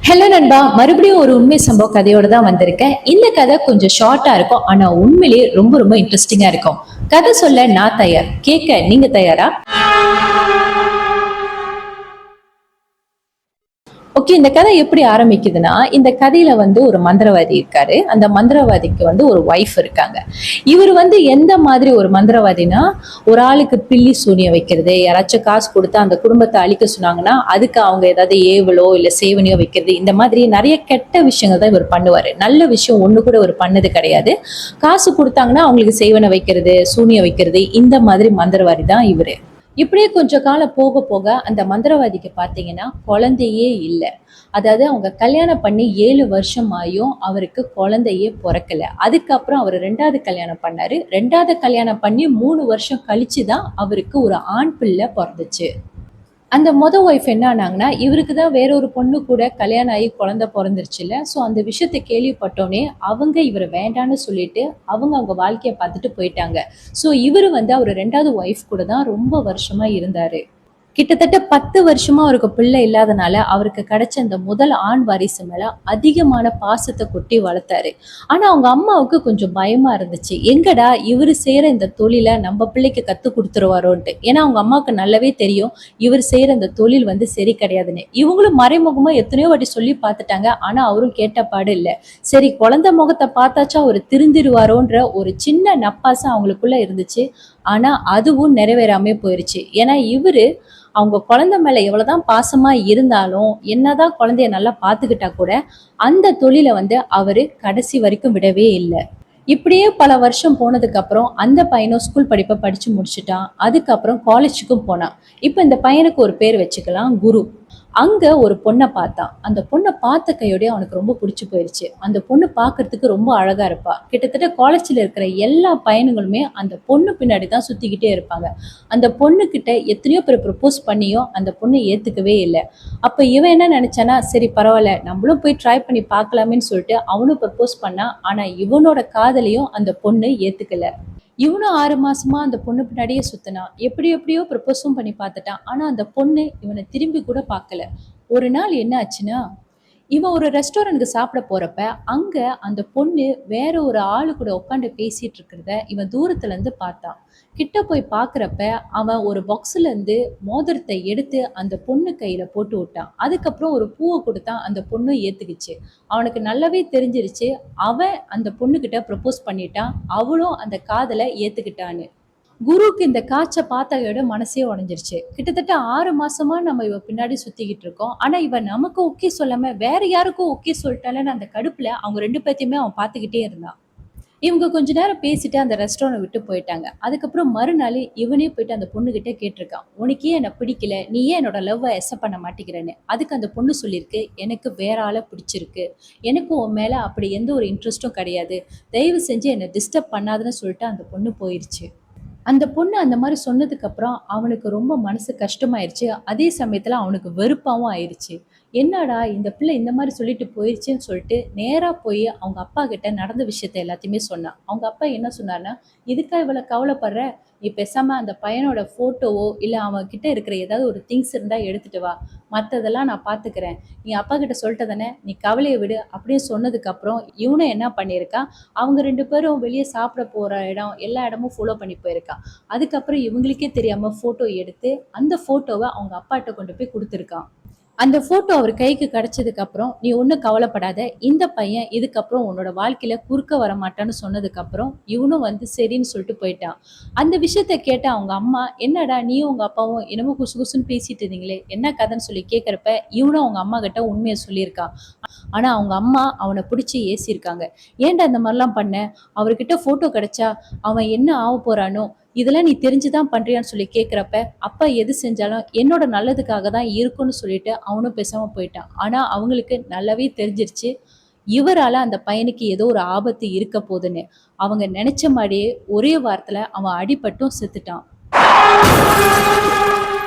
Hello நண்பா, மறுபடியும் ஒரு உண்மை சம்பவ கதையோட தான் வந்திருக்கேன். இந்த கதை கொஞ்சம் ஷார்ட்டா இருக்கும். ஆனா உண்மையிலேயே ரொம்ப ரொம்ப இன்ட்ரெஸ்டிங்கா இருக்கும். கதை சொல்ல நான் தயார். கேட்க நீங்க தயாரா? ஓகே, இந்த கதை எப்படி ஆரம்பிக்குதுன்னா, இந்த கதையில ஒரு மந்திரவாதி இருக்காரு. அந்த மந்திரவாதிக்கு ஒரு ஒய்ஃப் இருக்காங்க. இவர் எந்த மாதிரி ஒரு மந்திரவாதினா, ஒரு ஆளுக்கு பில்லி சூனியம் வைக்கிறது, யாராச்சும் காசு கொடுத்து அந்த குடும்பத்தை அழிக்க சொன்னாங்கன்னா, அதுக்கு அவங்க ஏதாவது ஏவலோ இல்ல சேவனையோ வைக்கிறது, இந்த மாதிரி நிறைய கெட்ட விஷயங்கள் தான் இவர் பண்ணுவாரு. நல்ல விஷயம் ஒண்ணு கூட இவர் பண்ணது கிடையாது. காசு கொடுத்தாங்கன்னா அவங்களுக்கு சேவனை வைக்கிறது, சூனியம் வைக்கிறது, இந்த மாதிரி மந்திரவாதி தான் இவரு. இப்படியே கொஞ்ச காலம் போக போக அந்த மந்திரவாதிக்கு பாத்தீங்கன்னா குழந்தையே இல்லை. அதாவது அவங்க கல்யாணம் பண்ணி 7 வருஷம் ஆயும் அவருக்கு குழந்தையே பிறக்கல. அதுக்கப்புறம் அவர் ரெண்டாவது கல்யாணம் பண்ணாரு. ரெண்டாவது கல்யாணம் பண்ணி 3 வருஷம் கழிச்சுதான் அவருக்கு ஒரு ஆண் பிள்ளை பிறந்துச்சு. அந்த ஒய்ஃப் என்ன ஆனாங்கன்னா, இவருக்கு தான் வேற ஒரு பொண்ணு கூட கல்யாணம் ஆகி குழந்தை பிறந்துருச்சுல்ல. ஸோ அந்த விஷயத்த கேள்விப்பட்டோனே அவங்க இவரை வேண்டான்னு சொல்லிட்டு அவங்க அவங்க வாழ்க்கையை பார்த்துட்டு போயிட்டாங்க. ஸோ இவரு அவர் ரெண்டாவது ஒய்ஃப் கூட தான் ரொம்ப வருஷமா இருந்தாரு. கிட்டத்தட்ட 10 வருஷமா அவருக்கு பிள்ளை இல்லாதனால அவருக்கு கிடைச்ச அந்த முதல் ஆண் வாரிசு மேல அதிகமான பாசத்தை கொட்டி வளர்த்தாரு. ஆனா அவங்க அம்மாவுக்கு கொஞ்சம் பயமா இருந்துச்சு. எங்கடா இவரு செய்யற இந்த தொழிலை நம்ம பிள்ளைக்கு கத்து கொடுத்துருவாரோன்ட்டு. ஏன்னா அவங்க அம்மாவுக்கு நல்லாவே தெரியும் இவர் செய்யற இந்த தொழில் சரி கிடையாதுன்னு. இவங்களும் மறைமுகமா எத்தனையோ வாட்டி சொல்லி பார்த்துட்டாங்க. ஆனா அவரும் கேட்ட பாடு இல்லை. சரி, குழந்தை முகத்தை பார்த்தாச்சா அவர் திருந்திருவாரோன்ற ஒரு சின்ன நப்பாசம் அவங்களுக்குள்ள இருந்துச்சு. ஆனா அதுவும் நிறைவேறாம போயிருச்சு. ஏன்னா இவரு அவங்க குழந்தை மேல எவ்வளவுதான் பாசமா இருந்தாலும், என்னதான் குழந்தைய நல்லா பாத்துக்கிட்டா கூட அந்த தொழிலை அவரு கடைசி வரைக்கும் விடவே இல்லை. இப்படியே பல வருஷம் போனதுக்கு அப்புறம் அந்த பையனும் ஸ்கூல் படிப்பை படிச்சு முடிச்சுட்டான். அதுக்கப்புறம் காலேஜுக்கும் போனான். இப்ப இந்த பையனுக்கு ஒரு பேர் வச்சுக்கலாம், குரு. அங்க ஒரு பொண்ணை பார்த்தான். அந்த பொண்ணை பார்த்த கையோடய அவனுக்கு ரொம்ப பிடிச்சு போயிருச்சு. அந்த பொண்ணு பார்க்கறதுக்கு ரொம்ப அழகா இருப்பா. கிட்டத்தட்ட காலேஜ்ல இருக்கிற எல்லா பையனுங்களுமே அந்த பொண்ணு பின்னாடி தான் சுத்திக்கிட்டே இருப்பாங்க. அந்த பொண்ணு கிட்ட எத்தனையோ பேர் ப்ரப்போஸ் பண்ணியும் அந்த பொண்ணு ஏத்துக்கவே இல்லை. அப்ப இவன் என்ன நினைச்சானா, சரி பரவாயில்ல நம்மளும் போய் ட்ரை பண்ணி பார்க்கலாமேன்னு சொல்லிட்டு அவனும் ப்ரப்போஸ் பண்ணா. ஆனா இவனோட காதலையும் அந்த பொண்ணு ஏத்துக்கல. இவனும் 6 மாசமா அந்த பொண்ணு பின்னாடியே சுத்தினான். எப்படி எப்படியோ ப்ரப்போஸும் பண்ணி பார்த்துட்டான். ஆனா அந்த பொண்ணு இவனை திரும்பி கூட பார்க்கல. ஒரு நாள் என்ன ஆச்சுன்னா, இவன் ஒரு ரெஸ்டாரண்ட்க்கு சாப்பிட போறப்ப அங்க அந்த பொண்ணு வேற ஒரு ஆளு கூட உட்காந்து பேசிட்டு இருக்கிறத இவன் தூரத்துல இருந்து பார்த்தான். கிட்ட போய் பாக்குறப்ப அவன் ஒரு பாக்ஸ்ல இருந்து மோதிரத்தை எடுத்து அந்த பொண்ணு கையில போட்டு விட்டான். அதுக்கப்புறம் ஒரு பூவை கொடுத்தான். அந்த பொண்ணு ஏத்துக்குச்சு. அவனுக்கு நல்லாவே தெரிஞ்சிருச்சு அவன் அந்த பொண்ணு கிட்ட ப்ரப்போஸ் பண்ணிட்டான், அவளும் அந்த காதலை ஏத்துக்கிட்டான்னு. குருவுக்கு இந்த காட்ச பார்த்தையோட மனசே உடைஞ்சிருச்சு. கிட்டத்தட்ட 6 மாசமா நம்ம இவ பின்னாடி சுத்திக்கிட்டு இருக்கோம். ஆனா இவ நமக்கு ஓகே சொல்லாம வேற யாருக்கும் ஓகே சொல்லிட்டாலன்னு அந்த கடுப்புல அவங்க 2 பேத்தையுமே அவன் பார்த்துக்கிட்டே இருந்தான். இவங்க கொஞ்ச நேரம் பேசிட்டு அந்த ரெஸ்டாரண்ட் விட்டு போயிட்டாங்க. அதுக்கப்புறம் மறுநாள் இவனே போயிட்டு அந்த பொண்ணுகிட்ட கேட்டிருக்கான். உனக்கு ஏன் என்ன பிடிக்கல? நீ ஏன் என்னோட லவ்வ அக்செப்ட் பண்ண மாட்டேங்கிறன்னு. அதுக்கு அந்த பொண்ணு சொல்லியிருக்கு, எனக்கு வேற ஆளை பிடிச்சிருக்கு. எனக்கு உன் மேல அப்படி எந்த ஒரு இன்ட்ரெஸ்ட்டும் கிடையாது. தயவு செஞ்சு என்னை டிஸ்டர்ப் பண்ணாதுன்னு சொல்லிட்டு அந்த பொண்ணு போயிருச்சு. அந்த பொண்ணு அந்த மாரி சொன்னதுக்கப்புறம், அவனுக்கு ரொம்ப மனசு கஷ்டமாயிருச்சு. அதே சமயத்துல அவனுக்கு வெறுப்பாவும் ஆயிருச்சு. என்னடா இந்த பிள்ளை இந்த மாரி சொல்லிட்டு போயிருச்சேன்னு சொல்லிட்டு, நேரா போய் அவங்க அப்பா கிட்ட நடந்த விஷயத்த எல்லாத்தையுமே சொன்னான். அவங்க அப்பா என்ன சொன்னாருன்னா, "இதுக்கா இவ்வளோ கவலைப்படுற? நீ பேசாம அந்த பையனோட ஃபோட்டோவோ, இல்ல அவன் கிட்ட இருக்கிற ஏதாவது ஒரு திங்ஸ் இருந்தா எடுத்துட்டு வா. மத்ததெல்லாம் நான் பார்த்துக்கிறேன். நீ அப்பா கிட்ட சொல்லிட்ட தானே? நீ கவலைய விடு." அப்படின்னு சொன்னதுக்கப்புறம், இவனும் என்ன பண்ணியிருக்கான், அவங்க 2 பேரும் வெளிய சாப்பிட போற இடம், எல்லா இடமும் ஃபாலோ பண்ணி போயிருக்கான். அதுக்கப்புறம் இவங்களுக்கே தெரியாம ஃபோட்டோ எடுத்து, அந்த ஃபோட்டோவ அவங்க அப்பாட்ட கொண்டு போய் குடுத்துருக்கான். அந்த ஃபோட்டோ அவர் கைக்கு கிடைச்சதுக்கு அப்புறம், "நீ ஒண்ணும் கவலைப்படாத. இந்த பையன் இதுக்கப்புறம் உன்னோட வாழ்க்கையில குறுக்க வரமாட்டான்னு" சொன்னதுக்கப்புறம், இவனும் சரின்னு சொல்லிட்டு போயிட்டான். அந்த விஷயத்த கேட்ட அவங்க அம்மா, "என்னடா நீயும் உங்க அப்பாவும் என்னமோ குசு குசுன்னு பேசிட்டு இருந்தீங்களே, என்ன கதைன்னு?" சொல்லி கேட்கிறப்ப, இவனும் அவங்க அம்மா கிட்ட உண்மைய சொல்லியிருக்கான். ஆனா அவங்க அம்மா அவன பிடிச்சு ஏசியிருக்காங்க. "ஏன்டா இந்த மாரிலாம் பண்ண? அவர்கிட்ட ஃபோட்டோ கிடைச்சா அவன் என்ன ஆவப் போறானோ? இதெல்லாம் நீ தெரிஞ்சு தான் பண்றியான்னு?" சொல்லி கேட்கிறப்ப, அப்பா எது செஞ்சாலும் என்னோட நல்லதுக்காக தான் இருக்கும்னு சொல்லிட்டு அவனும் பேசாம போயிட்டான். ஆனா அவங்களுக்கு நல்லாவே தெரிஞ்சிருச்சு, இவரால அந்த பையனுக்கு ஏதோ ஒரு ஆபத்து இருக்க போதுன்னு. அவங்க நெனச்ச மாரியே ஒரே வாரத்துல அவன் அடிபட்டும் செத்துட்டான்.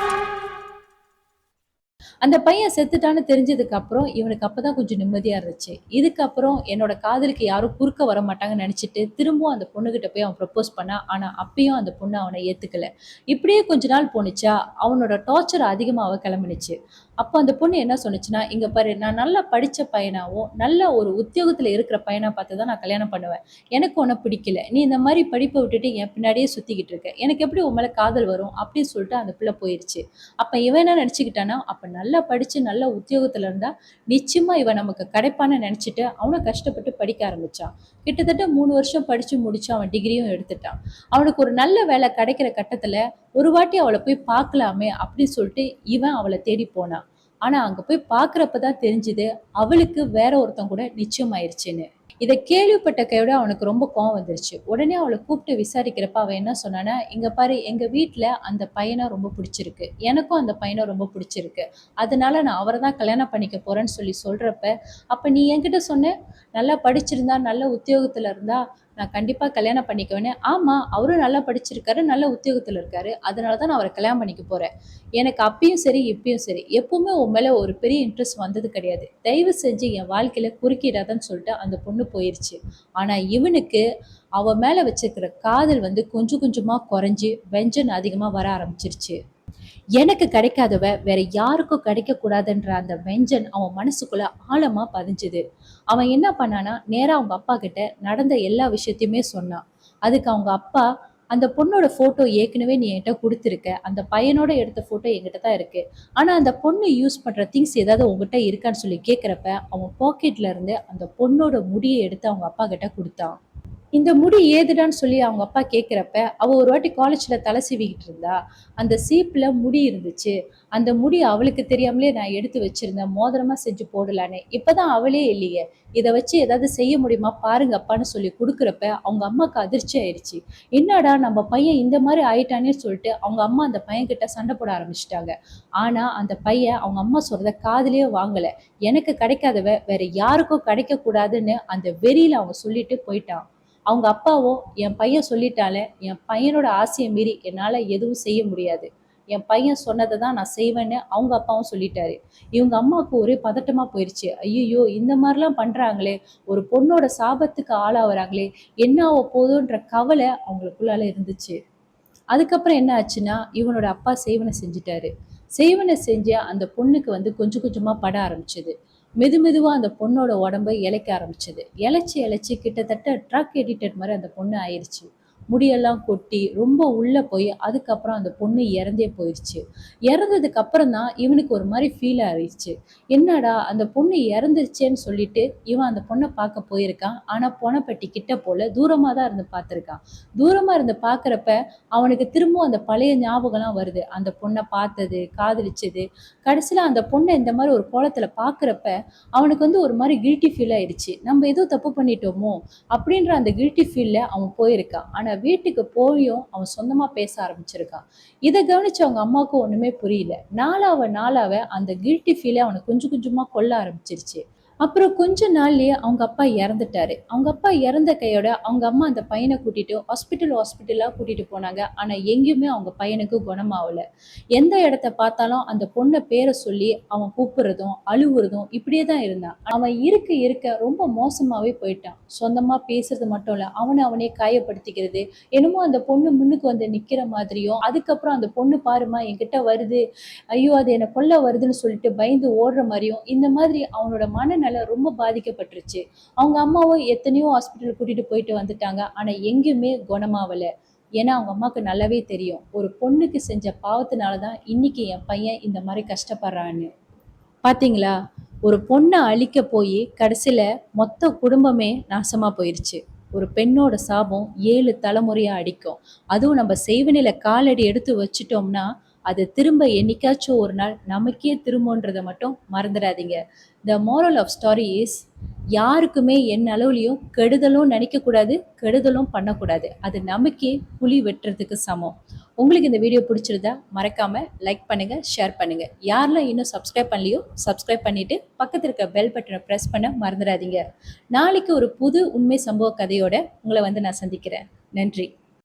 அந்த பையன் செத்துட்டான்னு தெரிஞ்சதுக்கு அப்புறம் இவனுக்கு அப்பதான் கொஞ்சம் நிம்மதியா இருந்துச்சு. இதுக்கப்புறம் என்னோட காதலுக்கு யாரும் குறுக்க வர மாட்டாங்கன்னு நினைச்சிட்டு திரும்பவும் அந்த பொண்ணுகிட்ட போய் அவன் ப்ரப்போஸ் பண்ணான். ஆனா அப்பயும் அந்த பொண்ணு அவனை ஏத்துக்கல. இப்படியே கொஞ்ச நாள் போணுச்சா, அவனோட டார்ச்சர் அதிகமாக கிளம்பினுச்சு. அப்போ அந்த பொண்ணு என்ன சொன்னுச்சுன்னா, இங்க பாரு நான் நல்லா படிச்ச பையனாவும், நல்ல ஒரு உத்தியோகத்துல இருக்கிற பையனா பார்த்து தான் நான் கல்யாணம் பண்ணுவேன். எனக்கு உன்ன பிடிக்கல. நீ இந்த மாரி படிப்ப விட்டுட்டு என் பின்னாடியே சுத்திக்கிட்டு இருக்க. எனக்கு எப்படி உன் மேல காதல் வரும்? அப்படின்னு சொல்லிட்டு அந்த பிள்ளை போயிருச்சு. அப்ப இவன் என்ன நினைச்சுக்கிட்டான்னா, அப்ப நல்லா படிச்சு நல்ல உத்தியோகத்துல இருந்தா, நிச்சயமா இவன் நமக்கு கிடைப்பான்னு நினைச்சுட்டு, அவனும் கஷ்டப்பட்டு படிக்க ஆரம்பிச்சான். கிட்டத்தட்ட 3 வருஷம் படிச்சு முடிச்சு அவன் டிகிரியும் எடுத்துட்டான். அவனுக்கு ஒரு நல்ல வேலை கிடைக்கிற கட்டத்துல, ஒரு வாட்டி அவள போய் பார்க்கலாமே அப்படின்னு சொல்லிட்டு இவன் அவள தேடி போனான். ஆனா அங்க போய் பார்க்கிறப்ப தான் தெரிஞ்சுது, அவளுக்கு வேற ஒருத்தன் கூட நிச்சயமாயிருச்சுன்னு. இத கேள்விப்பட்ட கையோட அவனுக்கு ரொம்ப கோவம் வந்துருச்சு. உடனே அவள கூப்பிட்டு விசாரிக்கிறப்ப அவ என்ன சொன்னான்னா, "இங்க பாரு எங்க வீட்ல அந்த பையன ரொம்ப புடிச்சிருக்கு. எனக்கும் அந்த பையன ரொம்ப புடிச்சிருக்கு. அதனால நான் அவர தான் கல்யாணம் பண்ணிக்க போறேன்னு" சொல்லி சொல்றப்ப, "அப்ப நீ என்கிட்ட சொன்ன, நல்லா படிச்சிருந்தா, நல்ல உத்தியோகத்துல இருந்தா, நான் கண்டிப்பா கல்யாணம் பண்ணிக்குவேன்னு." "ஆமா, அவரும் நல்லா படிச்சிருக்காரு, நல்ல உத்தியோகத்துல இருக்காரு. அதனால தான் நான் அவர கல்யாணம் பண்ணிக்க போறேன். எனக்கு அப்பயும் சரி, இப்பயும் சரி, எப்பவுமே உன் மேல ஒரு பெரிய இன்ட்ரெஸ்ட் வந்தது கிடையாது. தயவு செஞ்சு என் வாழ்க்கையில குறுக்கிடாதன்னு" சொல்லிட்டு அந்த பொண்ணு போயிருச்சு. ஆனா இவனுக்கு அவ மேல வச்சிருக்கிற காதல் வந்து கொஞ்சம் கொஞ்சமா குறைஞ்சு, வெஞ்சன் அதிகமா வர ஆரம்பிச்சிருச்சு. எனக்கு கிடைக்காதவ வேற யாருக்கும் கிடைக்க கூடாதுன்ற அந்த வெஞ்சன் அவன் மனசுக்குள்ள ஆழமா பதிஞ்சுது. அவன் என்ன பண்ணானா, நேரா அவங்க அப்பா கிட்ட நடந்த எல்லா விஷயத்தையுமே சொன்னான். அதுக்கு அவங்க அப்பா, அந்த பொண்ணோட போட்டோ ஏற்கனவே நீ என்கிட்ட குடுத்துருக்க. அந்த பையனோட எடுத்த போட்டோ என்கிட்ட தான் இருக்கு. ஆனா அந்த பொண்ணு யூஸ் பண்ற திங்ஸ் ஏதாவது உன்கிட்ட இருக்கான்னு சொல்லி கேட்கிறப்ப, அவன் பாக்கெட்ல இருந்து அந்த பொண்ணோட முடிய எடுத்து அவங்க அப்பா கிட்ட குடுத்தான். இந்த முடி ஏதுடான்னு சொல்லி அவங்க அப்பா கேட்கிறப்ப, அவ ஒரு வாட்டி காலேஜ்ல தலை சீவிக்கிட்டு இருந்தா. அந்த சீப்புல முடி இருந்துச்சு. அந்த முடி அவளுக்கு தெரியாமலே நான் எடுத்து வச்சிருந்தேன். மோதிரமா செஞ்சு போடலான்னு. இப்பதான் அவளே இல்லையே. இத வச்சு ஏதாவது செய்ய முடியுமா பாருங்க அப்பான்னு சொல்லி குடுக்குறப்ப, அவங்க அம்மாக்கு அதிர்ச்சி ஆயிருச்சு. என்னடா நம்ம பையன் இந்த மாரி ஆயிட்டானேன்னு சொல்லிட்டு, அவங்க அம்மா அந்த பையன்கிட்ட சண்டை போட ஆரம்பிச்சுட்டாங்க. ஆனா அந்த பையன் அவங்க அம்மா சொல்றத காதுலயே வாங்கல. எனக்கு கிடைக்காதவ வேற யாருக்கும் கிடைக்க கூடாதுன்னு அந்த வெறியில அவன் சொல்லிட்டு போயிட்டான். அவங்க அப்பாவோ, என் பையன் சொல்லிட்டாலே, என் பையனோட ஆசைய மீறி என்னால எதுவும் செய்ய முடியாது. என் பையன் சொன்னத தான் நான் செய்வேன்னு அவங்க அப்பாவும் சொல்லிட்டாரு. இவங்க அம்மாவுக்கு ஒரே பதட்டமா போயிருச்சு. ஐய்யய்யோ! இந்த மாரிலாம் பண்றாங்களே! ஒரு பொண்ணோட சாபத்துக்கு ஆளாவுறாங்களே! என்ன ஆவ போதோன்ற கவலை அவங்களுக்குள்ளால இருந்துச்சு. அதுக்கப்புறம் என்ன ஆச்சுன்னா, இவனோட அப்பா செய்வன செஞ்சுட்டாரு. செய்வன செஞ்சு அந்த பொண்ணுக்கு வந்து கொஞ்சம் கொஞ்சமா பட ஆரம்பிச்சது. மெதுவா அந்த பொண்ணோட உடம்பு இளைக்க ஆரம்பிச்சது. இளைச்சு இளைச்சு கிட்டத்தட்ட ட்ரக் எடிட்டட் மாரி அந்த பொண்ணு ஆயிருச்சு. முடியெல்லாம் கொட்டி ரொம்ப உள்ள போய் அதுக்கப்புறம் அந்த பொண்ணு இறந்தே போயிருச்சு. இறந்ததுக்கு அப்புறம் தான் இவனுக்கு ஒரு மாரி ஃபீல் ஆயிருச்சு. என்னடா அந்த பொண்ணு இறந்துருச்சேன்னு சொல்லிட்டு இவன் அந்த பொண்ண பார்க்க போயிருக்கான். ஆனா பொனப்பட்டி கிட்ட போல தூரமா தான் இருந்து பார்த்திருக்கான். தூரமா இருந்து பார்க்கிறப்ப அவனுக்கு திரும்பவும் அந்த பழைய ஞாபகம்லாம் வருது. அந்த பொண்ண பார்த்தது, காதலிச்சது. கடைசியில அந்த பொண்ண இந்த மாரி ஒரு கோலத்துல பார்க்கிறப்ப, அவனுக்கு வந்து ஒரு மாரி கில்ட்டி ஃபீல் ஆயிடுச்சு. நம்ம ஏதோ தப்பு பண்ணிட்டோமோ! அப்பிடின்ற அந்த கில்ட்டி ஃபீல்ல அவன் போயிருக்கான். ஆனா வீட்டுக்கு போயும் அவன் சொந்தமா பேச ஆரம்பிச்சிருக்கான். இத கவனிச்ச அவங்க அம்மாவுக்கு ஒண்ணுமே புரியல. நாளாவ அந்த கில்ட்டி ஃபீலே அவன கொஞ்சம் கொஞ்சமா கொல்ல ஆரம்பிச்சிருச்சு. அப்புறம் கொஞ்ச நாள்லயே அவங்க அப்பா இறந்துட்டாரு. அவங்க அப்பா இறந்த கையோட அவங்க அம்மா அந்த பையன கூட்டிட்டு ஹாஸ்பிட்டலா கூட்டிட்டு போனாங்க. ஆனா எங்கேயுமே அவங்க பையனுக்கு குணமாவல. எந்த இடத்த பார்த்தாலும் அந்த பொண்ண பேர சொல்லி அவன் கூப்பிடுறதும், அழுவுறதும் இப்படியே தான் இருந்தான். அவன் இருக்க இருக்க ரொம்ப மோசமாவே போயிட்டான். சொந்தமா பேசுறது மட்டும் இல்ல, அவனே காயப்படுத்திக்கிறது. என்னமோ அந்த பொண்ணு முன்னுக்கு வந்து நிக்கிற மாதிரியும், அதுக்கப்புறம் அந்த பொண்ணு பாரும்மா என்கிட்ட வருது, ஐயோ! அது என்ன கொல்ல வருதுன்னு சொல்லிட்டு பயந்து ஓடுற மாரியும், இந்த மாதிரி அவனோட மனநலம் ரொம்ப பாதிக்கப்பட்டுருச்சு. அவங்க அம்மாவும் எத்தனையோ ஹாஸ்பிட்டல் கூட்டிட்டு போயிட்டு வந்துட்டாங்க. ஆனா எங்கேயுமே குணமாவல. ஏன்னா அவங்க அம்மாவுக்கு நல்லாவே தெரியும். ஒரு பொண்ணுக்கு செஞ்ச பாவத்தினால தான் இன்னைக்கு என் பையன் இந்த மாரி கஷ்டப்படுறான்னு. பாத்தீங்களா? ஒரு பொண்ண அழிக்க போயி கடைசில மொத்த குடும்பமே நாசமா போயிருச்சு. ஒரு பெண்ணோட சாபம் 7 தலைமுறையா அடிக்கும். அதுவும் நம்ம செய்வினையில காலடி எடுத்து வச்சுட்டோம்னா, அது திரும்ப என்னைக்காச்சும் ஒரு நாள் நமக்கே திரும்புன்றத மட்டும் மறந்துடாதீங்க. The moral of story is, யாருக்குமே என் அளவுலயும் கெடுதலும் நினைக்கக்கூடாது, கெடுதலும் பண்ணக்கூடாது. அது நமக்கே குழி வெட்டுறதுக்கு சமம். உங்களுக்கு இந்த வீடியோ பிடிச்சிருந்தா மறக்காம லைக் பண்ணுங்க, ஷேர் பண்ணுங்க. யாரெல்லாம் இன்னும் சப்ஸ்கிரைப் பண்ணலையோ சப்ஸ்கிரைப் பண்ணிட்டு பக்கத்துல இருக்க பெல் பட்டனை பிரஸ் பண்ண மறந்துடாதீங்க. நாளைக்கு ஒரு புது உண்மை சம்பவ கதையோட உங்களை வந்து நான் சந்திக்கிறேன். நன்றி.